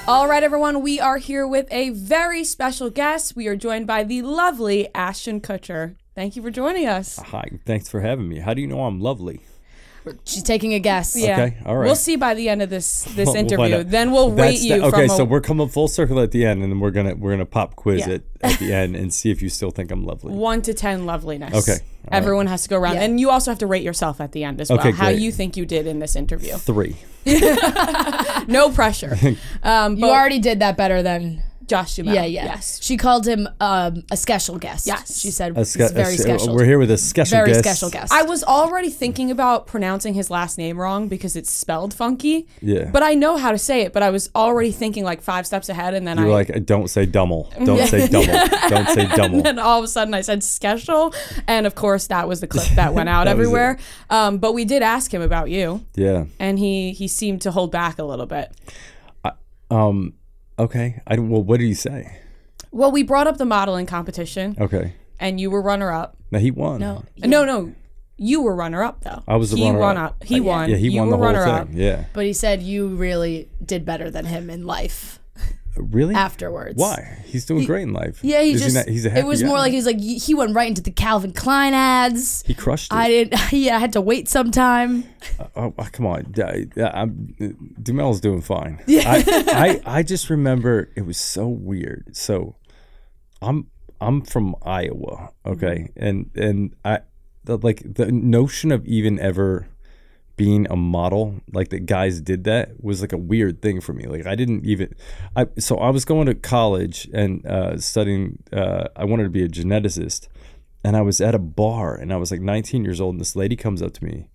All right, everyone, we are here with a very special guest. We are joined by the lovely Ashton Kutcher. Thank you for joining us. Hi, thanks for having me. How do you know I'm lovely? She's taking a guess. Yeah. Okay, all right. We'll see by the end of this We'll interview. find Then we'll rate you. Okay, from so we're coming full circle at the end, and then we're gonna pop quiz Yeah. it at the end and see if you still think I'm lovely. 1 to 10 loveliness. Okay, all Everyone has to go around, Yeah. and you also have to rate yourself at the end as well. Okay, How great. you think you did in this interview. 3. No pressure. You But already did that better than Josh Duhamel. yeah. Yes. She called him a special guest. Yes. She said It's it's very special. We're here with a special Very guest. special guest. I was already thinking about pronouncing his last name wrong because it's spelled funky. Yeah. But I know how to say it, but I was already thinking like 5 steps ahead, and then You're like, don't say dummel. Don't Yeah. say dummel. Don't say and dummel. then all of a sudden I said Skeshel, and of course that was the clip that went out That was everywhere. But we did ask him about you, Yeah. and he seemed to hold back a little bit. Okay. Well, what did he say? Well, we brought up the modeling competition, Okay. and you were runner-up. Now he won. No, you were runner-up though. I was the he runner-up. won up. He won. Yeah, he you won were the whole runner-up. thing. Yeah. But he said you really did better than him in life Really? afterwards. Why? He's doing great in life. Yeah, Is he not- he's a happy it was guy. more like he went right into the Calvin Klein ads. He crushed it. I didn't. Yeah, I had to wait some time. Oh, come on. Duhamel's doing fine. I just remember it was so weird. So I'm from Iowa, okay? And the notion of even ever being a model, like that guys did that, was like a weird thing for me. Like I didn't even so I was going to college and studying I wanted to be a geneticist, and I was at a bar and I was like 19 years old, and this lady comes up to me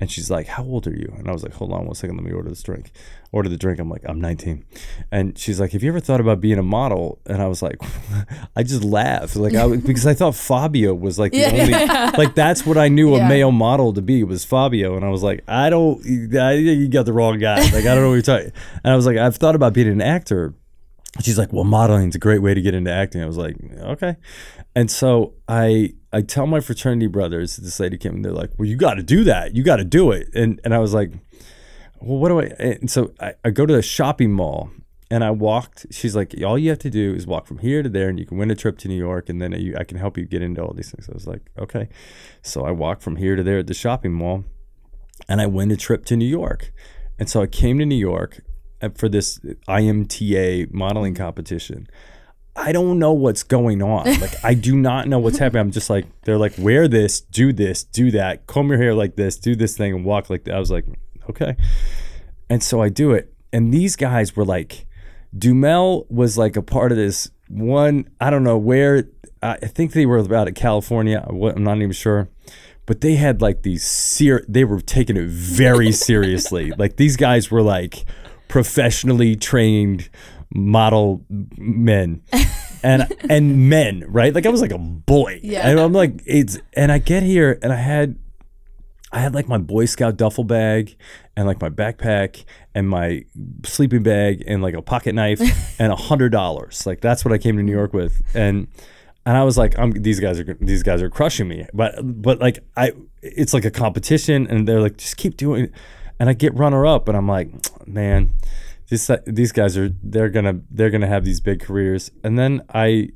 and she's like, "How old are you?" And I was like, "Hold on 1 second, let me order this drink." Order the drink. I'm like, "I'm 19." And she's like, "Have you ever thought about being a model?" And I was like, I just laughed, like because I thought Fabio was like the only, like that's what I knew a male model to be, was Fabio. And I was like, you got the wrong guy. Like I don't know what you're talking. And I was like, I've thought about being an actor. She's like, well, modeling's a great way to get into acting. I was like, okay. And so I tell my fraternity brothers, this lady came and they're like, well, you got to do that. You got to do it. And I was like, well, what do I? And so I go to the shopping mall and I walked. She's like, all you have to do is walk from here to there and you can win a trip to New York, and then I can help you get into all these things. I was like, okay. So I walked from here to there at the shopping mall and I win a trip to New York. And so I came to New York for this IMTA modeling competition. I don't know what's going on. Like, I do not know what's happening. I'm just like, they're like, wear this, do that, comb your hair like this, do this thing, and walk like that. I was like, okay. And so I do it. And these guys were like, Duhamel was like a part of this one, I don't know where, I think they were out of California. I'm not even sure. But they had like these, they were taking it very seriously. Like these guys were like professionally trained model men and men, right? Like I was like a boy. Yeah. And I'm like, and I get here and I had like my Boy Scout duffel bag and like my backpack and my sleeping bag and like a pocket knife and $100. Like that's what I came to New York with. And I was like, these guys are crushing me. But like it's like a competition, and they're like, just keep doing it. And I get runner up, and I'm like, man, these guys they're gonna have these big careers. And then I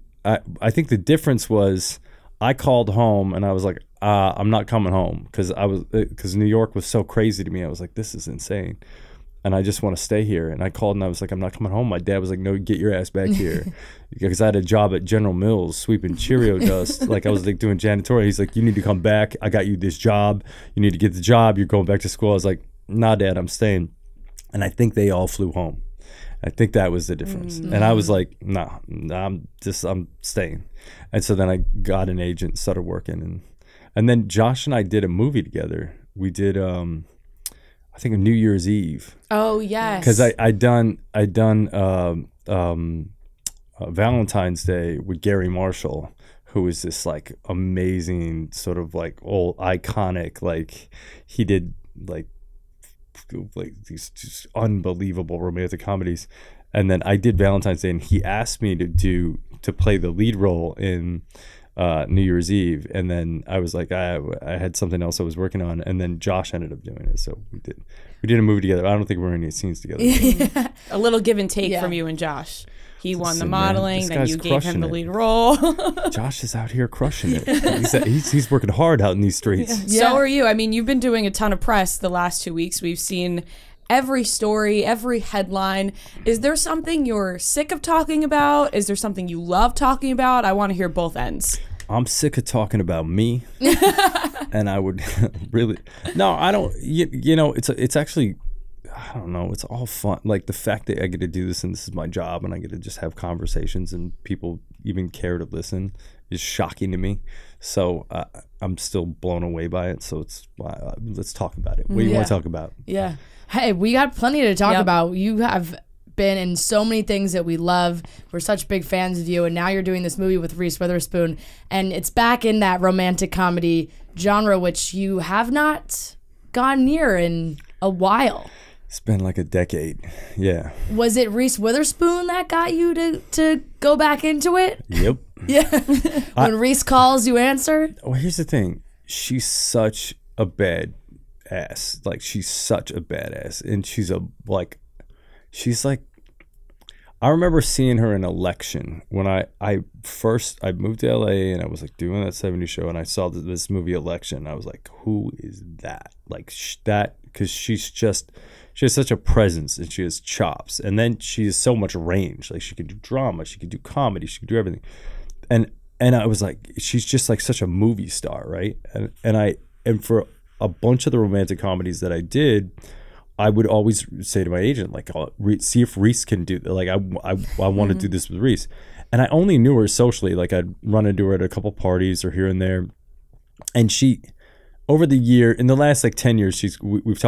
think the difference was I called home and I was like, I'm not coming home because New York was so crazy to me. I was like, this is insane. And I just want to stay here. And I called and I was like, I'm not coming home. My dad was like, no, get your ass back here. Because I had a job at General Mills sweeping Cheerio dust. Like I was like doing janitorial. He's like, you need to come back. I got you this job. You need to get the job. You're going back to school. I was like, nah, Dad, I'm staying. And I think they all flew home. I think that was the difference. Mm-hmm. And I was like, nah, I'm staying. And so then I got an agent, started working. And then Josh and I did a movie together. We did, I think, a New Year's Eve. Oh yes. Because I done Valentine's Day with Gary Marshall, who is this like amazing sort of like old iconic, like he did like these just unbelievable romantic comedies. And then I did Valentine's Day, and he asked me to play the lead role in New Year's Eve, and then I was like, I had something else I was working on, and then Josh ended up doing it. So we did a movie together. I don't think we're in any scenes together. A little give and take from you and Josh. He won the modeling, then you gave him the lead role. Josh is out here crushing it. He's working hard out in these streets. Yeah. So are you. I mean, you've been doing a ton of press the last 2 weeks. We've seen every story, every headline. Is there something you're sick of talking about? Is there something you love talking about? I want to hear both ends. I'm sick of talking about me. And I would really... No, I don't... You know, it's actually... I don't know. It's all fun. Like the fact that I get to do this and this is my job and I get to just have conversations and people even care to listen is shocking to me. So I'm still blown away by it. So let's talk about it. What do you want to talk about? Yeah. Hey, we got plenty to talk about. You have been in so many things that we love. We're such big fans of you. And now you're doing this movie with Reese Witherspoon. And it's back in that romantic comedy genre, which you have not gone near in a while. It's been like a decade. Yeah. Was it Reese Witherspoon that got you to go back into it? Yep. Yeah. When Reese calls, you answer? Well, here's the thing. She's such a bad ass. Like, she's such a badass. And she's like, I remember seeing her in Election when I moved to LA and I was like doing that 70s show and I saw this movie Election. I was like, who is that? Like that, because she has such a presence and she has chops. And then she has so much range. Like she can do drama, she can do comedy, she can do everything. And I was like, she's just like such a movie star, right? And for a bunch of the romantic comedies that I did, I would always say to my agent, like, see if Reese can do, like, I want to do this with Reese. And I only knew her socially. Like, I'd run into her at a couple parties or here and there. And she, over the year, in the last like 10 years, we've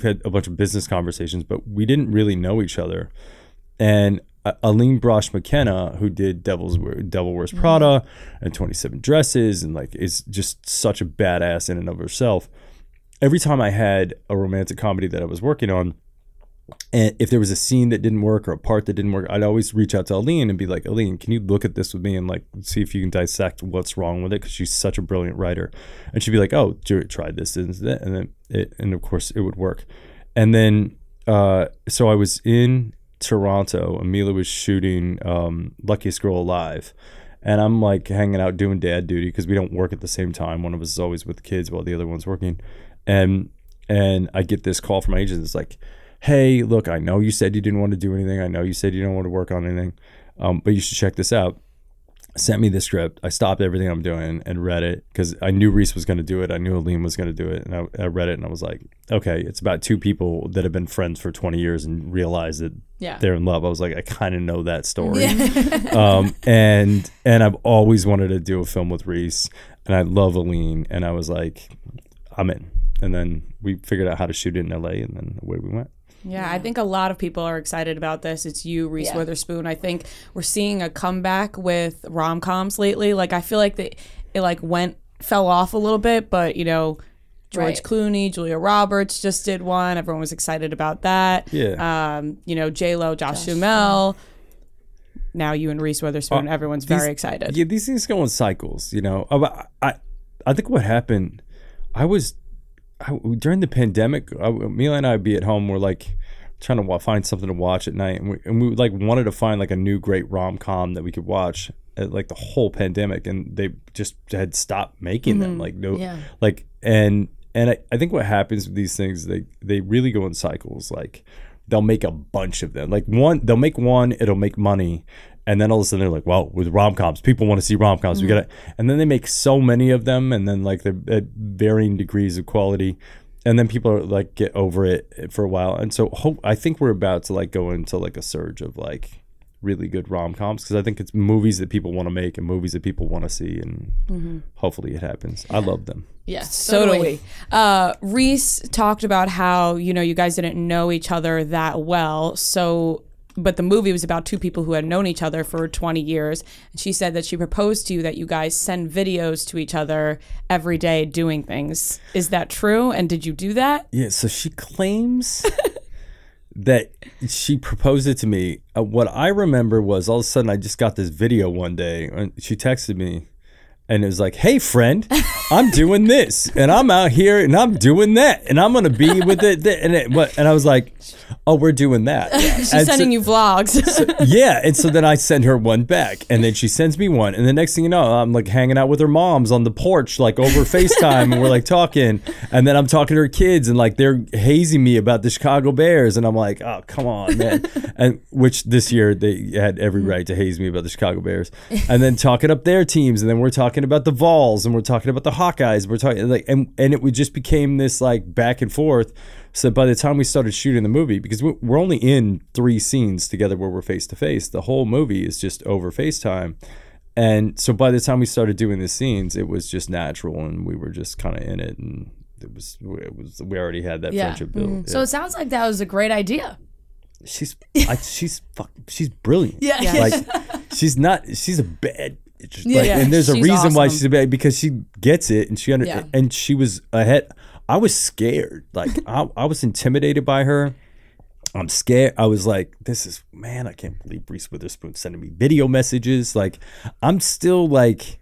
had a bunch of business conversations, but we didn't really know each other. And Aline Brosh McKenna, who did Devil Wears Prada and 27 Dresses, and like is just such a badass in and of herself. Every time I had a romantic comedy that I was working on, and if there was a scene that didn't work or a part that didn't work, I'd always reach out to Aline and be like, Aline, can you look at this with me and like see if you can dissect what's wrong with it? Because she's such a brilliant writer. And she'd be like, oh, try this and that. And then of course it would work. And then so I was in Toronto and Mila was shooting Luckiest Girl Alive. And I'm like hanging out doing dad duty because we don't work at the same time. One of us is always with the kids while the other one's working. And I get this call from my agent. It's like, hey, look, I know you said you didn't want to do anything. I know you said you don't want to work on anything, but you should check this out. Sent me the script. I stopped everything I'm doing and read it because I knew Reese was going to do it. I knew Aline was going to do it. And I read it and I was like, okay, it's about two people that have been friends for 20 years and realize that they're in love. I was like, I kind of know that story. And I've always wanted to do a film with Reese and I love Aline. And I was like, I'm in. And then we figured out how to shoot it in LA and then away we went. Yeah, I think a lot of people are excited about this. It's you, Reese Witherspoon. I think we're seeing a comeback with rom-coms lately. Like, I feel like it like fell off a little bit, but, you know, George Clooney, Julia Roberts just did one. Everyone was excited about that. Yeah. You know, J-Lo, Josh Duhamel. Now you and Reese Witherspoon, everyone's very excited. Yeah, these things go in cycles, you know. I think what happened, during the pandemic, Mila and I would be at home. We're like trying to find something to watch at night, and we like wanted to find like a new great rom-com that we could watch at like the whole pandemic, and they just had stopped making them. Like and I think what happens with these things, they really go in cycles. Like they'll make a bunch of them. Like they'll make one, it'll make money. And then all of a sudden they're like, well, with rom-coms, people want to see rom-coms. We got to, and then they make so many of them, and then like they're at varying degrees of quality, and then people are like get over it for a while. And so I think we're about to like go into like a surge of like really good rom-coms because I think it's movies that people want to make and movies that people want to see, and hopefully it happens. I love them. Yeah, so do we. Reese talked about how, you know, you guys didn't know each other that well, but the movie was about two people who had known each other for 20 years. And she said that she proposed to you that you guys send videos to each other every day doing things. Is that true? And did you do that? Yeah, so she claims that she proposed it to me. What I remember was all of a sudden I just got this video one day. And she texted me And it was like, hey, friend, I'm doing this, and I'm out here, and I'm doing that, and I'm going to be with it. And I was like, oh, we're doing that. She's sending you vlogs. Yeah. And so then I send her one back, and then she sends me one. And the next thing you know, I'm like hanging out with her moms on the porch, like over FaceTime, and we're like talking. And then I'm talking to her kids, and like they're hazing me about the Chicago Bears. And I'm like, oh, come on, man. And which this year they had every right to haze me about the Chicago Bears. And then talking up their teams, and then we're talking about the Vols, and we're talking about the Hawkeyes. We're talking like, and it just became this like back and forth. So by the time we started shooting the movie, because we're only in 3 scenes together where we're face to face, the whole movie is just over FaceTime. And so by the time we started doing the scenes, it was just natural, and we were just kind of in it, and it was we already had that friendship built. Mm-hmm. So it sounds like that was a great idea. She's brilliant. Yeah. Like she's a bad. And there's a she's reason why awesome. she's a bad, because she gets it, and and she was ahead. I was scared. Like I was intimidated by her. I'm scared. I was like, I can't believe Reese Witherspoon sending me video messages. Like I'm still like,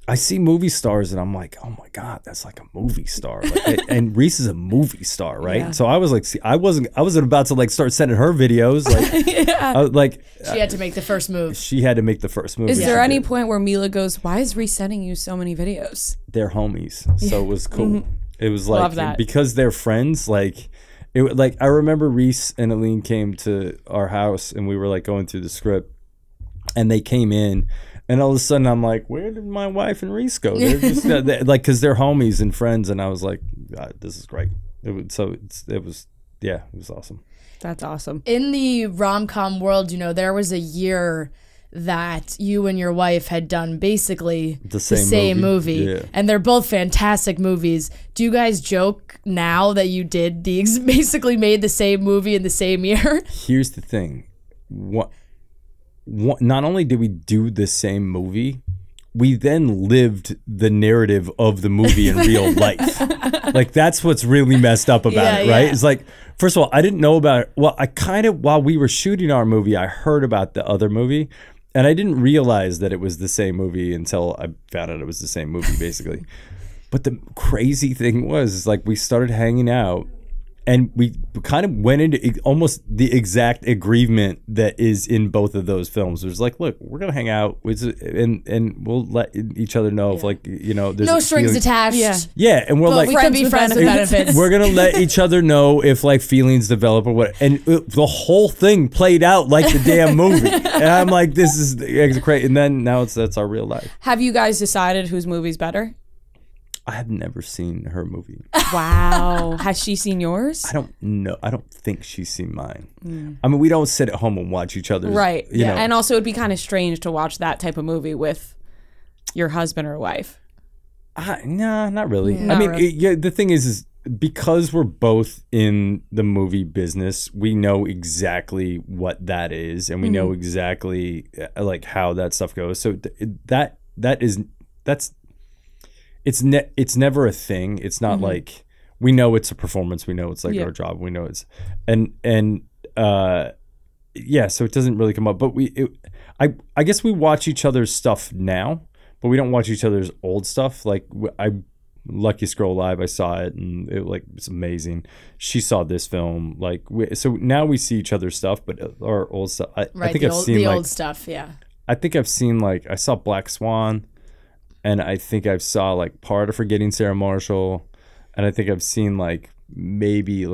I see movie stars and I'm like, oh my God, that's like a movie star. Like, and Reese is a movie star, right? Yeah. So I was like, I wasn't about to like start sending her videos. Like, I was like, She had to make the first move. she had to make the first move. Is and there she any did. point where Mila goes, why is Reese sending you so many videos? They're homies, so it was cool. It was Love like, that. because they're friends, like I remember Reese and Aline came to our house, and we were like going through the script, and they came in, and all of a sudden I'm like, where did my wife and Reese go? They're just like, because they're homies and friends, and I was like, God, this is great. It was awesome. That's awesome. In the rom-com world, there was a year that you and your wife had done basically The same movie. Yeah. And they're both fantastic movies. Do you guys joke now that you did basically made the same movie in the same year? Here's the thing. Not only did we do the same movie, we then lived the narrative of the movie in real life. Like that's what's really messed up about it, right? Yeah. It's like, first of all, I didn't know about it. Well, I kind of, while we were shooting our movie, I heard about the other movie, and I didn't realize that it was the same movie until I found out it was the same movie, basically. But the crazy thing was, like, we started hanging out, and we kind of went into almost the exact agreement that is in both of those films. It was like, look, we're gonna hang out, and we'll let each other know if, like, there's No strings attached. Yeah. Yeah, and we're But like, we could be friends with benefits. we're gonna let each other know if like feelings develop or what. And the whole thing played out like the damn movie. And I'm like, this is great. And then now that's our real life. Have you guys decided whose movie's better? I have never seen her movie. Wow. Has she seen yours? I don't know. I don't think she's seen mine. I mean, we don't sit at home and watch each other's. Right. You know. And also, it'd be kind of strange to watch that type of movie with your husband or wife. No, not really. Not I mean, really. the thing is because we're both in the movie business, we know exactly what that is, and we know exactly like how that stuff goes. So it's never a thing. It's not like we know it's a performance. We know it's like our job. We know it's so it doesn't really come up. But I guess we watch each other's stuff now, but we don't watch each other's old stuff. Like Luckiest Girl Alive, I saw it, and it's amazing. She saw this film, so now we see each other's stuff, but our old stuff. I think I've seen the old stuff. Yeah. I think I've seen I saw Black Swan, and I think I've saw part of Forgetting Sarah Marshall, and I think I've seen maybe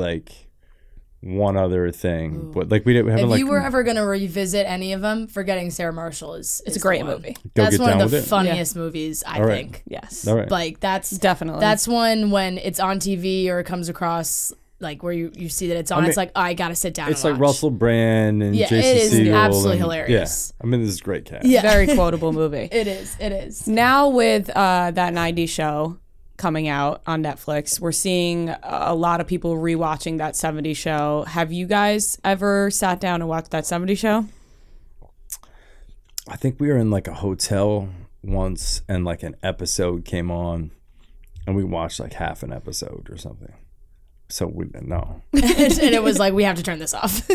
one other thing. But we haven't. If you were ever gonna revisit any of them, Forgetting Sarah Marshall is a great movie. That's one of the with it. funniest movies, I think. Yes. All right. That's Definitely. That's one when it's on TV or it comes across where you see that it's on. It's I gotta sit down. It's and watch. Russell Brand and Jason it is Segel absolutely and, hilarious. Yeah, I mean, this is a great cast. Yeah. Very quotable movie. It is. Now with that 90s show coming out on Netflix, we're seeing a lot of people rewatching that 70s show. Have you guys ever sat down and watched that 70s show? I think we were in a hotel once, and an episode came on, and we watched half an episode or something. So we didn't know. And it was we have to turn this off.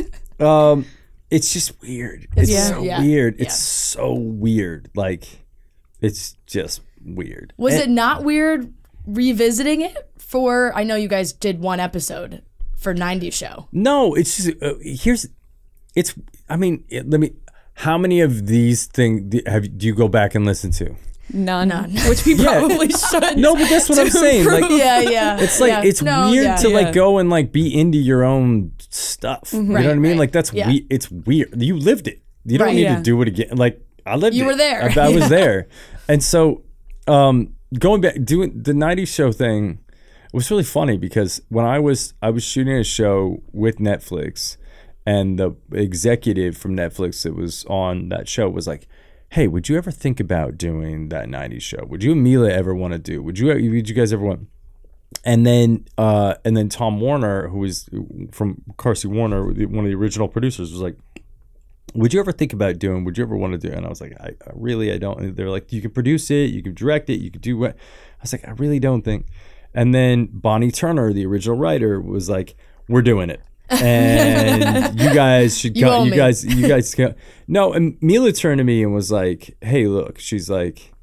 It's just weird. It's so weird. It's Yeah. so weird. It's just weird. Was it not weird revisiting it for? I know you guys did one episode for 90s show. No, it's just let me. How many of these things do you go back and listen to? None. Which we probably should. No, but that's what I'm saying. Like, it's like it's weird to like go and like be into your own stuff. You know what I mean? Like that's it's weird. You lived it. You don't need to do it again. Like I lived it. You were there. I was there. And so going back doing the 90s show thing was really funny because when I was shooting a show with Netflix, and the executive from Netflix that was on that show was like, hey, would you ever think about doing that 90s show? Would you and Mila ever want to do? Would you guys ever want? And then Tom Warner, who was from Carsey Warner, one of the original producers, was like, would you ever think about doing? Would you ever want to do? And I was like, I don't. And they're like, you could produce it, you could direct it, you could do what? I was like, I really don't think. And then Bonnie Turner, the original writer, was like, we're doing it. And you guys should go. You guys go. No, and Mila turned to me and was like, hey, look, she's like,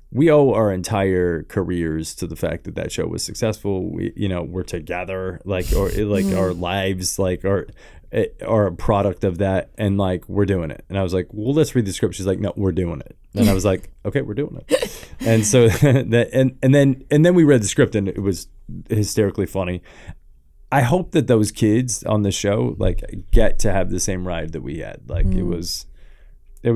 we owe our entire careers to the fact that show was successful. We're together, our lives, are a product of that, and like we're doing it. And I was like, well, let's read the script. She's like, no, we're doing it. And I was like, okay, we're doing it. And so then we read the script, and it was hysterically funny. I hope that those kids on the show like get to have the same ride that we had. Like it was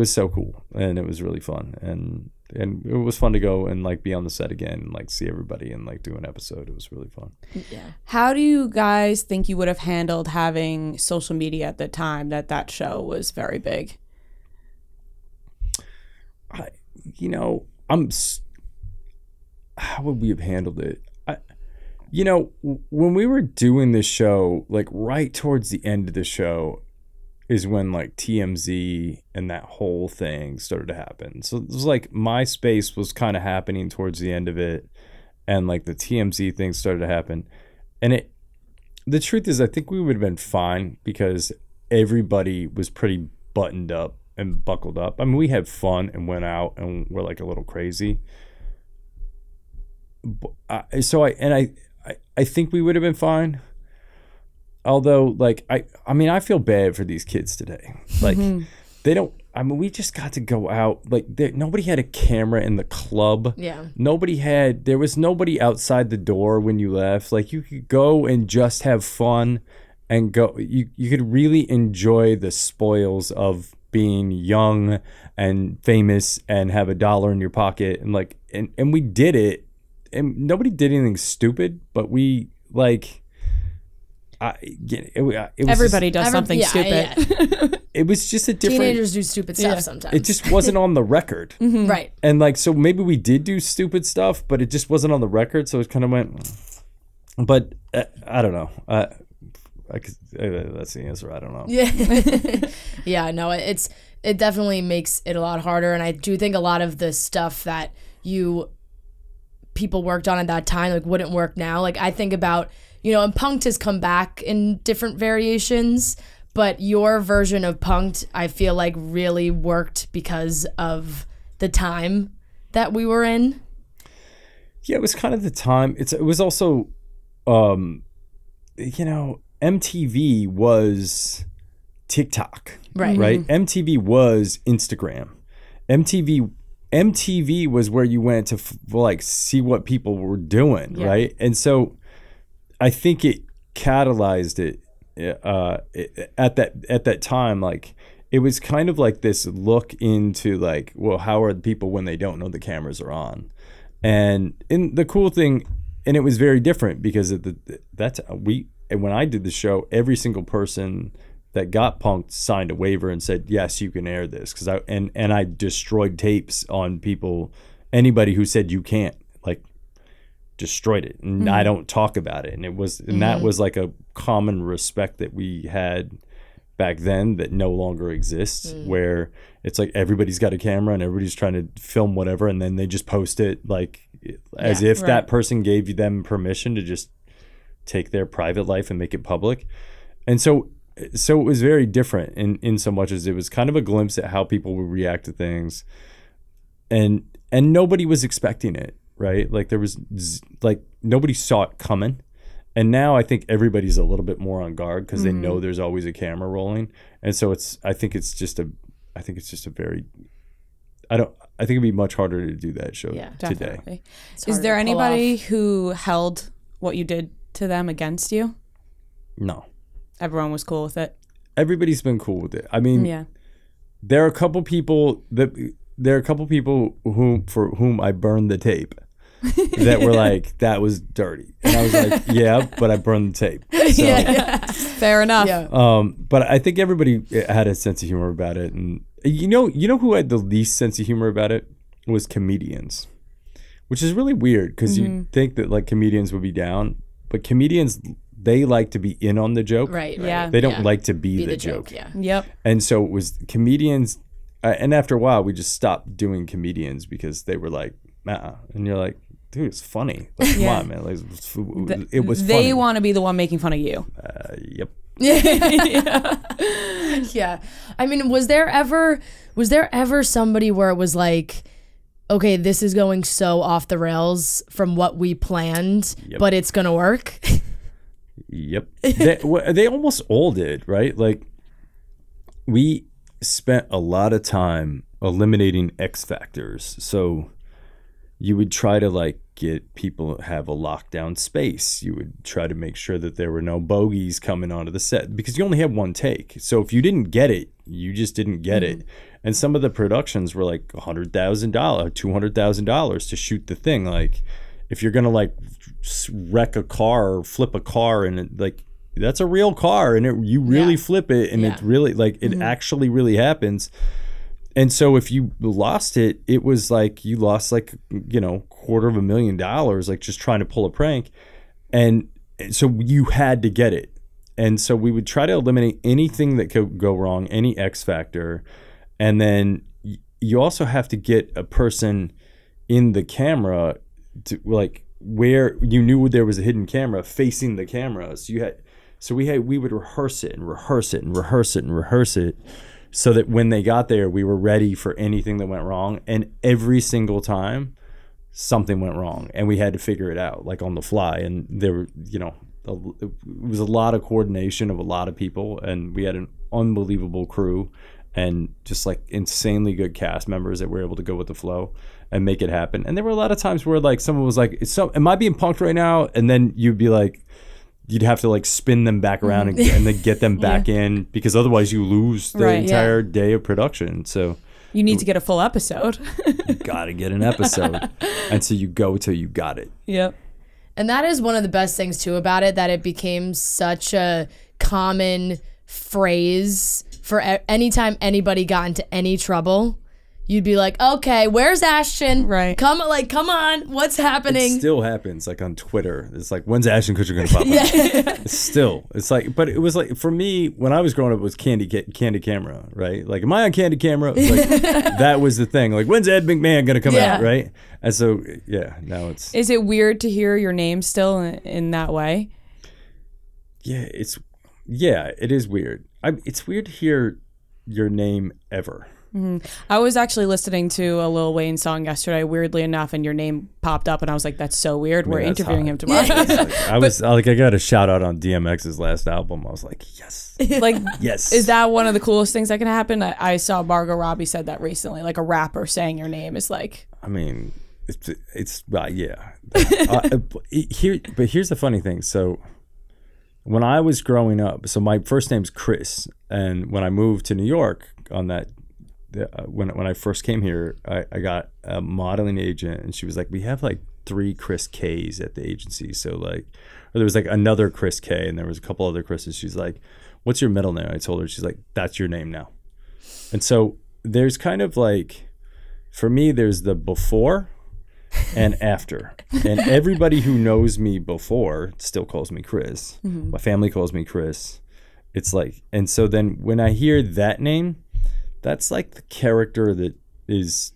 so cool, and it was really fun, and it was fun to go and like be on the set again and like see everybody and like do an episode. It was really fun. Yeah. How do you guys think you would have handled having social media at the time that show was very big? How would we have handled it? When we were doing this show, like right towards the end of the show is when like TMZ and that whole thing started to happen. So it was like MySpace was kind of happening towards the end of it, and like the TMZ thing started to happen. And the truth is, I think we would have been fine because everybody was pretty buttoned up and buckled up. I mean, we had fun and went out and were like a little crazy. I think we would have been fine. Although, like, I mean, I feel bad for these kids today. Like, they don't. I mean, we just got to go out. Like, nobody had a camera in the club. Yeah. There was nobody outside the door when you left. Like, you could go and just have fun and go. You could really enjoy the spoils of being young and famous and have $1 in your pocket. And, like, and we did it. And nobody did anything stupid, but we like. It was everybody does something stupid. Yeah. It was just a different. Teenagers do stupid stuff sometimes. It just wasn't on the record, right? And like, so maybe we did do stupid stuff, but it just wasn't on the record, so it kind of went. But I don't know. That's the answer. I don't know. Yeah, yeah. No, it definitely makes it a lot harder, and I do think a lot of the stuff that people worked on at that time like wouldn't work now. Like I think about, and Punk'd has come back in different variations, but your version of Punk'd I feel like really worked because of the time that we were in. Yeah, it was kind of the time. It was also MTV was TikTok. Right? MTV was Instagram. MTV was where you went to like see what people were doing, right? And so I think it catalyzed it at that time. Like it was kind of like this look into like, well, how are the people when they don't know the cameras are on? And the cool thing, and it was very different because when I did the show, every single person that got Punk'd signed a waiver and said, yes, you can air this. Because I destroyed tapes on people, anybody who said you can't, like destroyed it. And I don't talk about it. And that was like a common respect that we had back then that no longer exists, where it's like everybody's got a camera and everybody's trying to film whatever, and then they just post it like as if that person gave them permission to just take their private life and make it public. And so it was very different in so much as it was kind of a glimpse at how people would react to things. And and nobody was expecting it, right? Like there was like nobody saw it coming. And now I think everybody's a little bit more on guard because they know there's always a camera rolling. And so I think it's just a very, I think it'd be much harder to do that show today. Definitely. Is there anybody who held what you did to them against you? No. Everyone was cool with it. Everybody's been cool with it. I mean, there are a couple people for whom I burned the tape. That were like, that was dirty, and I was like, yeah, but I burned the tape. So, fair enough. But I think everybody had a sense of humor about it, and you know who had the least sense of humor about it was comedians, which is really weird because you think that like comedians would be down, but comedians, they like to be in on the joke, right? Yeah, they don't like to be the joke. Yep. And so it was comedians, and after a while, we just stopped doing comedians because they were like, and you're like, dude, it's funny. Like, come on, man. Like, it was funny. They want to be the one making fun of you. Yep. Yeah. I mean, was there ever somebody where it was like, okay, this is going so off the rails from what we planned, but it's going to work? Yep. They almost all did, right? Like, we spent a lot of time eliminating X factors. So you would try to like get people have a lockdown space. You would try to make sure that there were no bogeys coming onto the set because you only have one take. So if you didn't get it, you just didn't get it. And some of the productions were like $100,000, $200,000 to shoot the thing. Like if you're gonna like wreck a car or flip a car, and it, like that's a real car, and you really flip it, and it really like it actually really happens. And so if you lost it, it was like you lost like, $250,000, like just trying to pull a prank. And so you had to get it. And so we would try to eliminate anything that could go wrong, any X factor. And then you also have to get a person in the camera to like where you knew there was a hidden camera facing the camera. So we would rehearse it and rehearse it and rehearse it and rehearse it. So that when they got there, we were ready for anything that went wrong. And every single time, something went wrong. And we had to figure it out, like on the fly. And there were, it was a lot of coordination of a lot of people. And we had an unbelievable crew and just like insanely good cast members that were able to go with the flow and make it happen. And there were a lot of times where like someone was like, am I being punked right now? And then you'd be like, you'd have to like spin them back around and then get them back in because otherwise you lose the entire day of production. So you need to get a full episode. You got to get an episode. And so you go till you got it. Yep. And that is one of the best things too about it, that it became such a common phrase for anytime anybody got into any trouble. You'd be like, okay, where's Ashton? Right. Come on, what's happening? It still happens, like on Twitter. It's like, when's Ashton Kutcher gonna pop up? It's like, but it was like, for me, when I was growing up, it was Candy Camera, right? Like, am I on Candy Camera? Like, that was the thing. Like, when's Ed McMahon gonna come out, right? And so, now it's. Is it weird to hear your name still in that way? Yeah, it is weird. It's weird to hear your name ever. I was actually listening to a Lil Wayne song yesterday, weirdly enough, and your name popped up, and I was like, that's so weird. We're interviewing him tomorrow. I got a shout out on DMX's last album. I was like, yes. Like, yes. Is that one of the coolest things that can happen? I saw Margot Robbie said that recently, like a rapper saying your name is like. I mean, it's yeah. But here's the funny thing. So when I was growing up, so my first name's Chris, and when I moved to New York on that, when I first came here, I got a modeling agent, and she was like, we have like 3 Chris K's at the agency. So like, or there was like another Chris K, and there was a couple other Chris's. She's like, what's your middle name? I told her. She's like, that's your name now. And so there's kind of like, for me, there's the before and after. And everybody who knows me before still calls me Chris. My family calls me Chris. It's like, and so then when I hear that name, that's like the character that is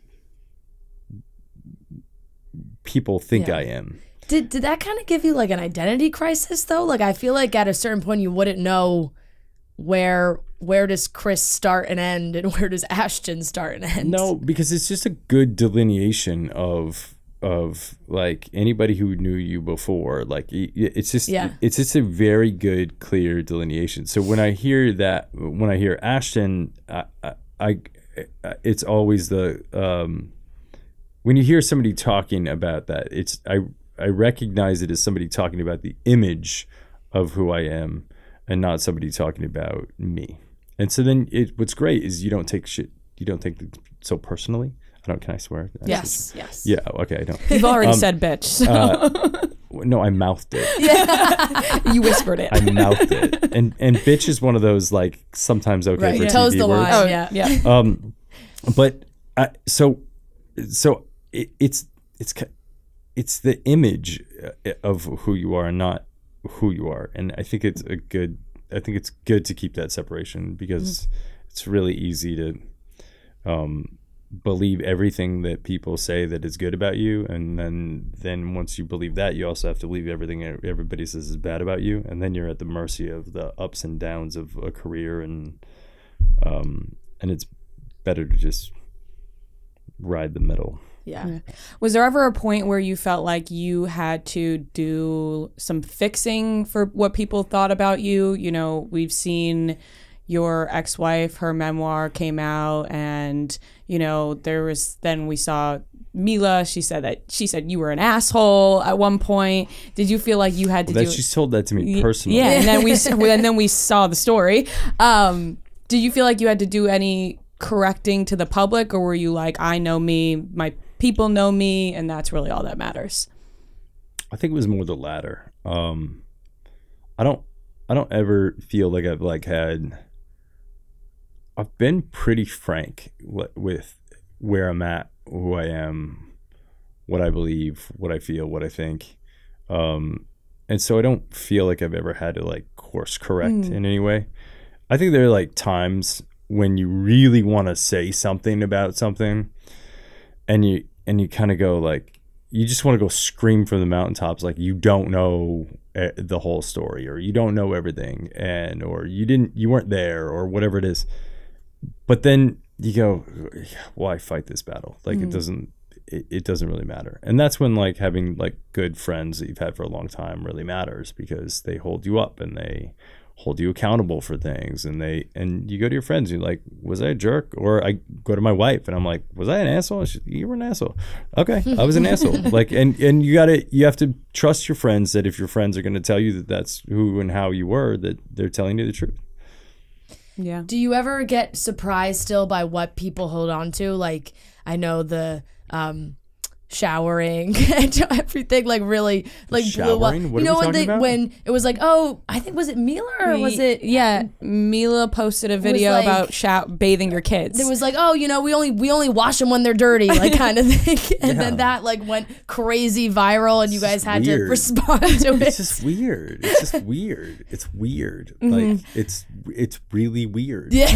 people think I am. Did that kind of give you like an identity crisis though? Like I feel like at a certain point you wouldn't know where where does Chris start and end, and where does Ashton start and end? No, because it's just a good delineation of like anybody who knew you before. Like it's just a very good, clear delineation. So when I hear Ashton, it's always the when you hear somebody talking about that, I recognize it as somebody talking about the image of who I am and not somebody talking about me. And so then what's great is you don't take it so personally. Can I swear? Yes. Yeah, okay, I don't. You've already said bitch. So. No, I mouthed it. Yeah. You whispered it. I mouthed it. And bitch is one of those like sometimes okay for TV Toes the words. line. Oh, yeah. But so it's the image of who you are and not who you are. And I think it's good to keep that separation because it's really easy to believe everything that people say that is good about you, and then once you believe that, you also have to believe everything everybody says is bad about you, and then you're at the mercy of the ups and downs of a career, and it's better to just ride the middle. Yeah. Was there ever a point where you felt like you had to do some fixing for what people thought about you? You know, we've seen your ex-wife, her memoir came out, and you know then we saw Mila. She said you were an asshole at one point. Did you feel like you had to do? She's told that to me personally. Yeah, and then we saw the story. Did you feel like you had to do any correcting to the public, or were you like, I know me, my people know me, and that's really all that matters? I think it was more the latter. I don't ever feel like I've been pretty frank with where I'm at, who I am, what I believe, what I feel, what I think. And so I don't feel like I've ever had to like course correct in any way. I think there are like times when you really want to say something about something and you kind of go like, you just want to go scream from the mountaintops like you don't know the whole story, or you don't know everything, or you weren't there, or whatever it is. But then you go, why fight this battle? Like it doesn't really matter. And that's when like having like good friends that you've had for a long time really matters, because they hold you up and they hold you accountable for things, and you go to your friends and you're like, was I a jerk? Or I go to my wife and I'm like, was I an asshole? You were an asshole. Okay, I was an asshole. Like, and you have to trust your friends, that if your friends are going to tell you that that's who and how you were, that they're telling you the truth. Yeah. Do you ever get surprised still by what people hold on to? Like, I know the showering and everything, like really like blew up. Showering? What are we talking about? When it was like, oh, I think, was it Mila or was it? Yeah, Mila posted a video like, about bathing your kids. It was like, oh, you know, we only wash them when they're dirty, like kind of thing. And then that like went crazy viral, and you guys had to respond to it. It's just weird. It's weird. Like it's really weird. Yeah.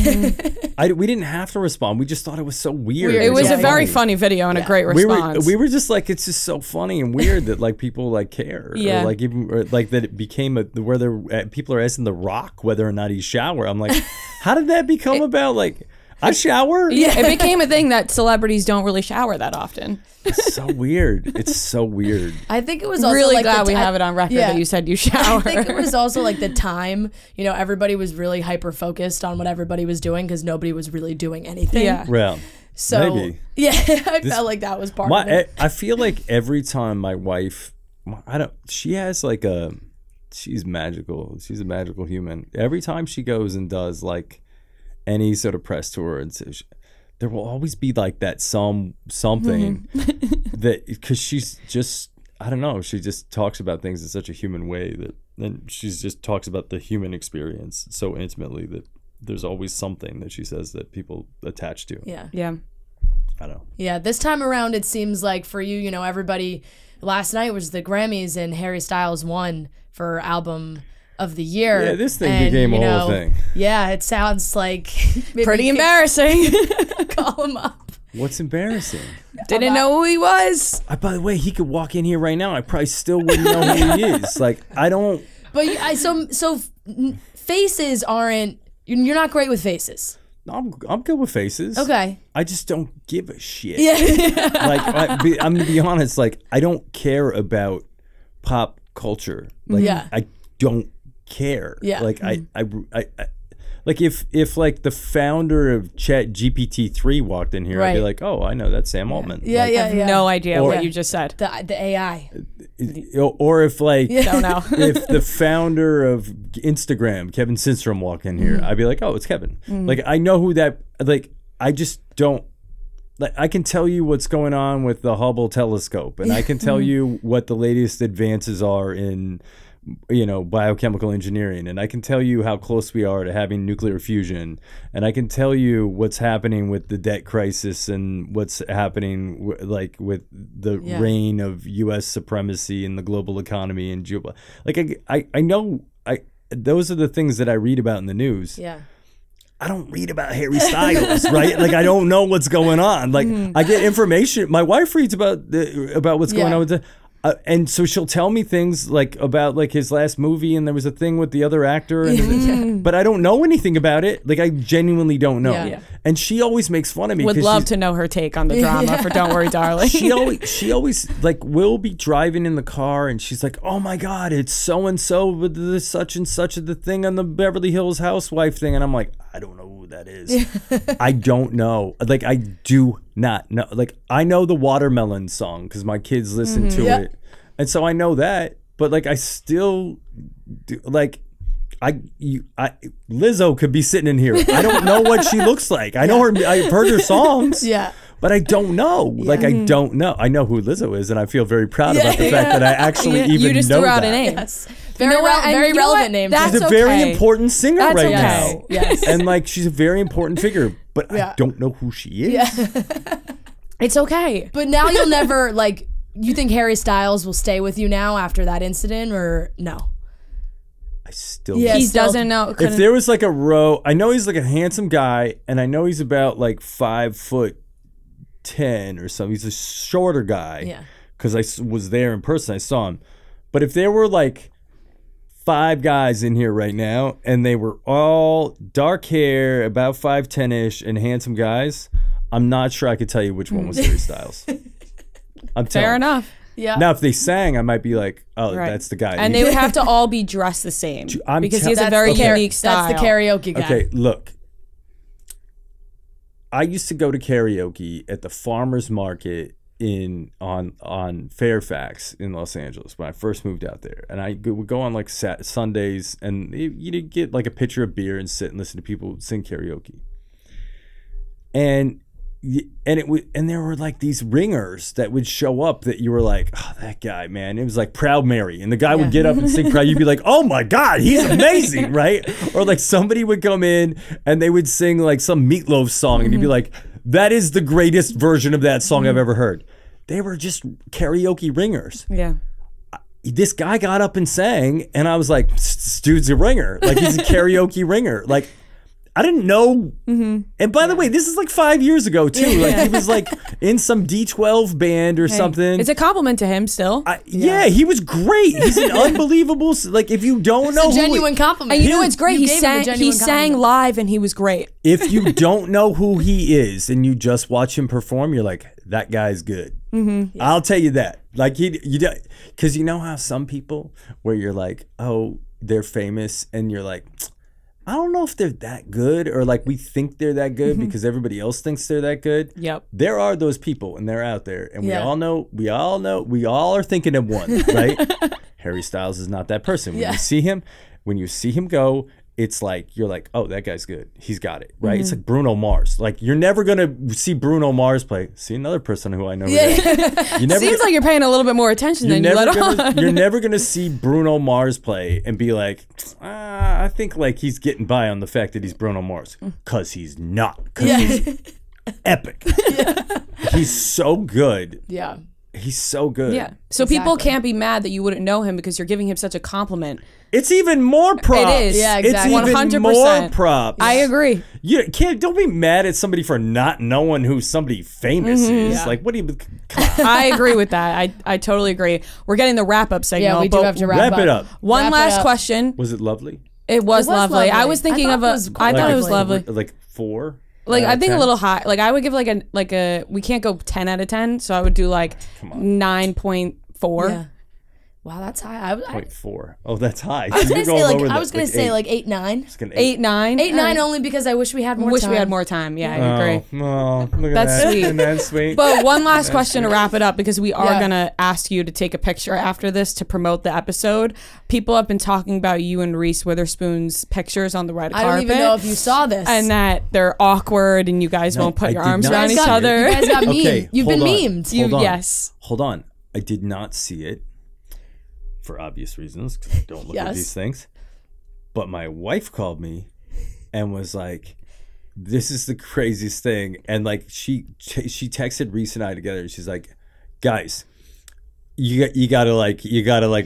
We didn't have to respond. We just thought it was so weird. It was a very funny video and a great response. We were just like, it's just so funny and weird that like people like care. Yeah. Or like that it became where people are asking The Rock whether or not he shower. I'm like, how did that become about like I shower? Yeah, it became a thing that celebrities don't really shower that often. It's so weird. It's so weird. I think it was also really like glad we have it on record that you said you shower. I think it was also like the time, you know, everybody was really hyper focused on what everybody was doing because nobody was really doing anything. Yeah. Well, so maybe. Yeah, I felt like that was part of it. I feel like every time my wife, she's magical. She's a magical human. Every time she goes and does like any sort of press tour, and there will always be like that something that, because she's just, I don't know, she just talks about things in such a human way and she just talks about the human experience so intimately that there's always something that she says that people attach to. Yeah. I don't know. Yeah, this time around it seems like for you, you know, everybody, last night was the Grammys and Harry Styles won for album of the year. Yeah, this thing became a whole thing. Yeah, it sounds like pretty embarrassing. Call him up. What's embarrassing? Didn't know who he was. By the way, he could walk in here right now. I probably still wouldn't know who he is. Like, I don't. But so faces aren't You're not great with faces. I'm good with faces. Okay. I just don't give a shit. Yeah. Like I'm gonna be honest. Like I don't care about pop culture. Like I don't care. Yeah. Like I like if like the founder of Chat GPT-3 walked in here, I'd be like, oh, I know that's Sam Altman. Yeah, like, yeah, I have no idea what you just said. The AI. Or if like Don't know. if the founder of Instagram, Kevin Systrom, walked in here, I'd be like, oh, it's Kevin. Like I know who that. Like I just don't. Like I can tell you what's going on with the Hubble telescope, and I can tell you what the latest advances are in, biochemical engineering, and I can tell you how close we are to having nuclear fusion, and I can tell you what's happening with the debt crisis and what's happening with the reign of U.S. supremacy in the global economy and like I know those are the things that I read about in the news. Yeah. I don't read about Harry Styles, right? Like I don't know what's going on. Like I get information. My wife reads about what's going on with the. And so she'll tell me things like about like his last movie, and there was a thing with the other actor, and but I don't know anything about it. Like I genuinely don't know. Yeah. And she always makes fun of me. Would love to know her take on the drama for Don't Worry, Darling. She always like we'll be driving in the car, and she's like, "Oh my God, it's so and so with the such and such the thing on the Beverly Hills Housewife thing," and I'm like, I don't know who that is. I don't know. Like I do not know. Like I know the Watermelon song because my kids listen to it, and so I know that. But like I still do, like Lizzo could be sitting in here. I don't know what she looks like. I know her. I've heard her songs. Yeah. But I don't know. Like I don't know. I know who Lizzo is, and I feel very proud about the fact that I actually even you just know threw out that. a name. Yes. Very relevant name. That's She's a okay. very important singer That's right okay. now. Yes. And like she's a very important figure, but I don't know who she is. Yeah. It's okay. But now you'll never like. You think Harry Styles will stay with you now after that incident, or no? I still Yeah, don't. He still- doesn't know. If there was like a row, I know he's like a handsome guy, and I know he's about like 5'10" or something. He's a shorter guy. Yeah. Because I was there in person, I saw him. But if there were like 5 guys in here right now, and they were all dark hair, about 5'10"-ish, and handsome guys, I'm not sure I could tell you which one was Harry Styles. I'm telling Fair you. enough. Yeah. Now, if they sang, I might be like, oh, Right. that's the guy. And they would have to all be dressed the same I'm because tell- he has a That's very the kara- unique style. That's the karaoke guy. Okay, look. I used to go to karaoke at the farmers market on Fairfax in Los Angeles when I first moved out there, and I would go on like Sundays, and you'd get like a pitcher of beer and sit and listen to people sing karaoke. And there were like these ringers that would show up that you were like, oh, that guy, man. It was like Proud Mary, and the guy would get up and sing Proud. You'd be like, oh my God, he's amazing, right? Or like somebody would come in and they would sing like some Meatloaf song, and you'd be like, that is the greatest version of that song I've ever heard. They were just karaoke ringers. Yeah. This guy got up and sang, and I was like, this dude's a ringer. Like he's a karaoke ringer. Like I didn't know. And by the way, this is like 5 years ago too. Like he was like in some D12 band or something. It's a compliment to him still. Yeah, he was great. He's an unbelievable. Like if you don't know, It's a genuine compliment. And you know what's great? You He gave him a sang genuine compliment. live and he was great. if you don't know who he is and you just watch him perform, you're like, that guy's good. I'll tell you that. Like because you know how some people where you're like, oh, they're famous, and you're like, I don't know if they're that good, or like we think they're that good because everybody else thinks they're that good. Yep. There are those people, and they're out there, and Yeah. we all are thinking of one, right? Harry Styles is not that person. When you see him go, it's like you're like, oh, that guy's good. He's got it, right? It's like Bruno Mars. Like you're never gonna see Bruno Mars play. See another person who I know. You never Seems like you're paying a little bit more attention than you let on. You're never gonna see Bruno Mars play and be like, I think like he's getting by on the fact that he's Bruno Mars, because he's not. Because he's epic. He's so good. Yeah. He's so good. Yeah. So people Exactly. can't be mad that you wouldn't know him because you're giving him such a compliment. It's even more props. It is. Yeah, exactly. It's even 100%. more props. I agree. You don't be mad at somebody for not knowing who somebody famous is. Yeah. Like, what do you? Come on. I agree with that. I totally agree. We're getting the wrap up signal. Yeah, we do but have to Wrap it up. One Wrap it last up. question. Was it lovely? It was lovely. I was thinking of a. I thought it was lovely. Like 4. Like I think 10? A little high. Like I would give like a. We can't go 10 out of 10, so I would do like 9.4. Yeah. Wow, that's high. 0.4. Oh, that's high. I was gonna say like 8, 9. 8, 9. 8, 9 only because I wish we had more time. We had more time. Yeah, I agree. No, look at that's that. Sweet. Isn't that sweet? But one last question to wrap it up, because we are gonna ask you to take a picture after this to promote the episode. People have been talking about you and Reese Witherspoon's pictures on the red carpet. I don't even know if you saw this. And that they're awkward and you guys won't put your arms around each other. You guys got memed. Okay, You've been memed. Yes. Hold on. I did not see it. For obvious reasons, because I don't look at these things. But my wife called me and was like, "This is the craziest thing." And like she texted Reese and I together. She's like, "Guys, you gotta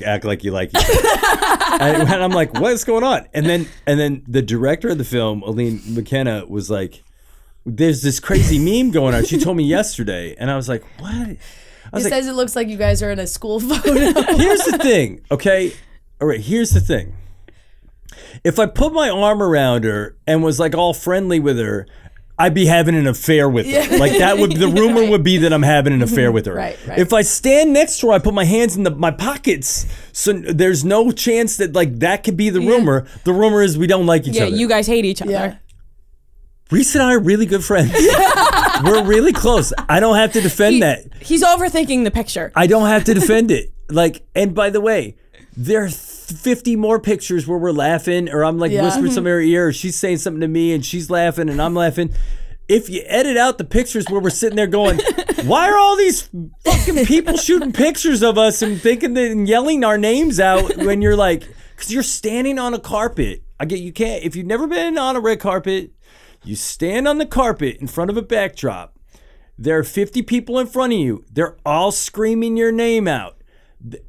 act like you like each other." and I'm like, "What's going on?" And then the director of the film, Aline McKenna, was like, "There's this crazy meme going on." She told me yesterday, and I was like, "What?" It says it looks like you guys are in a school photo. Here's the thing, okay? All right, here's the thing. If I put my arm around her and was like all friendly with her, I'd be having an affair with her. Like that would, the rumor would be that I'm having an affair with her. Right. If I stand next to her, I put my hands in my pockets, so there's no chance that like that could be the rumor. The rumor is we don't like each other. Yeah, you guys hate each other. Yeah. Reese and I are really good friends. We're really close. I don't have to defend that. He's overthinking the picture. I don't have to defend it. Like, and by the way, there are 50 more pictures where we're laughing, or I'm like whispering something in her ear, or she's saying something to me and she's laughing and I'm laughing. If you edit out the pictures where we're sitting there going, why are all these fucking people shooting pictures of us and thinking that and yelling our names out when you're like, because you're standing on a carpet. You can't, if you've never been on a red carpet, you stand on the carpet in front of a backdrop. There are 50 people in front of you. They're all screaming your name out.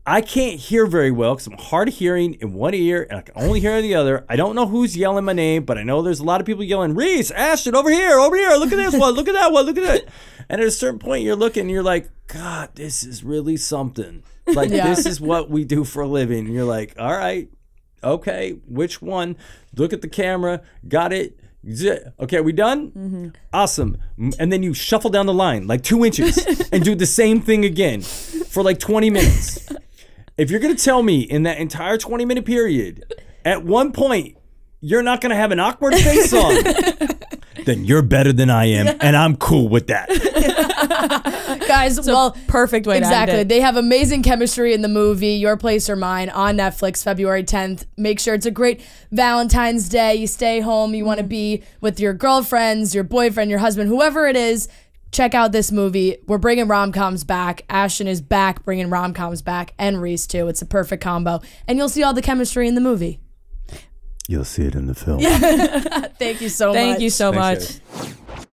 I can't hear very well because I'm hard of hearing in one ear and I can only hear in the other. I don't know who's yelling my name, but I know there's a lot of people yelling, Reese, Ashton, over here, look at this one, look at that one, look at that. And at a certain point you're looking and you're like, God, this is really something. Like this is what we do for a living. And you're like, all right, okay, which one? Look at the camera, got it. Okay, are we done? Awesome. And then you shuffle down the line like 2 inches and do the same thing again for like 20 minutes. If you're going to tell me in that entire 20-minute period, at one point, you're not going to have an awkward face on, then you're better than I am, and I'm cool with that. Guys, perfect way to end it. They have amazing chemistry in the movie Your Place or Mine on Netflix February 10th. Make sure it's a great Valentine's Day. You stay home, you want to be with your girlfriends, your boyfriend, your husband, whoever it is. Check out this movie. We're bringing rom-coms back. Ashton is back bringing rom-coms back, and Reese too. It's a perfect combo, and you'll see all the chemistry in the movie. You'll see it in the film. Thank you so much. Thank you so Thanks, much. guys.